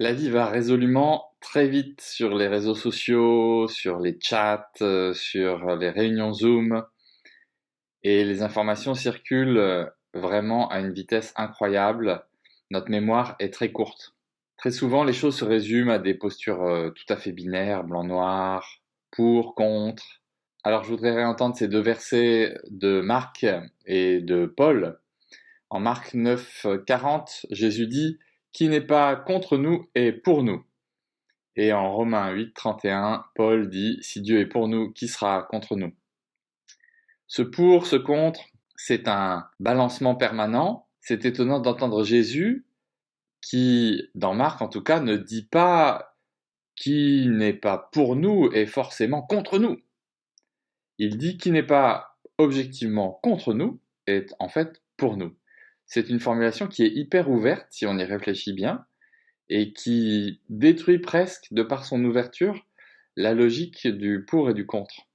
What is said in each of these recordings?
La vie va résolument très vite sur les réseaux sociaux, sur les chats, sur les réunions Zoom, et les informations circulent vraiment à une vitesse incroyable. Notre mémoire est très courte. Très souvent, les choses se résument à des postures tout à fait binaires, blanc-noir, pour, contre. Alors, je voudrais réentendre ces deux versets de Marc et de Paul. En Marc 9, 40, Jésus dit: Qui n'est pas contre nous est pour nous. Et en Romains 8, 31, Paul dit: Si Dieu est pour nous, qui sera contre nous? Ce pour, ce contre, c'est un balancement permanent. C'est étonnant d'entendre Jésus qui, dans Marc en tout cas, ne dit pas qui n'est pas pour nous est forcément contre nous. Il dit qui n'est pas objectivement contre nous est en fait pour nous. C'est une formulation qui est hyper ouverte si on y réfléchit bien et qui détruit presque, de par son ouverture, la logique du pour et du contre.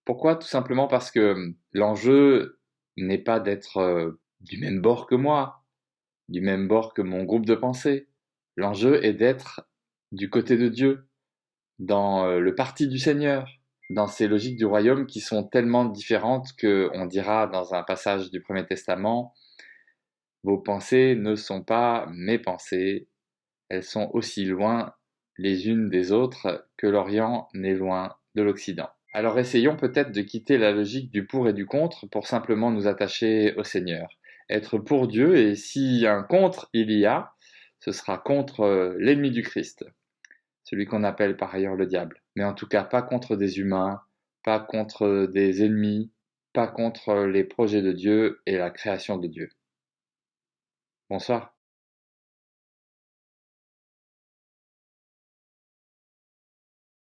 Pourquoi? Tout simplement parce que l'enjeu n'est pas d'être du même bord que moi, du même bord que mon groupe de pensée. L'enjeu est d'être du côté de Dieu, dans le parti du Seigneur, dans ces logiques du royaume qui sont tellement différentes que on dira dans un passage du Premier Testament: Vos pensées ne sont pas mes pensées, elles sont aussi loin les unes des autres que l'Orient n'est loin de l'Occident. Alors essayons peut-être de quitter la logique du pour et du contre pour simplement nous attacher au Seigneur. Être pour Dieu, et si un contre il y a, ce sera contre l'ennemi du Christ, celui qu'on appelle par ailleurs le diable. Mais en tout cas pas contre des humains, pas contre des ennemis, pas contre les projets de Dieu et la création de Dieu. Bonsoir.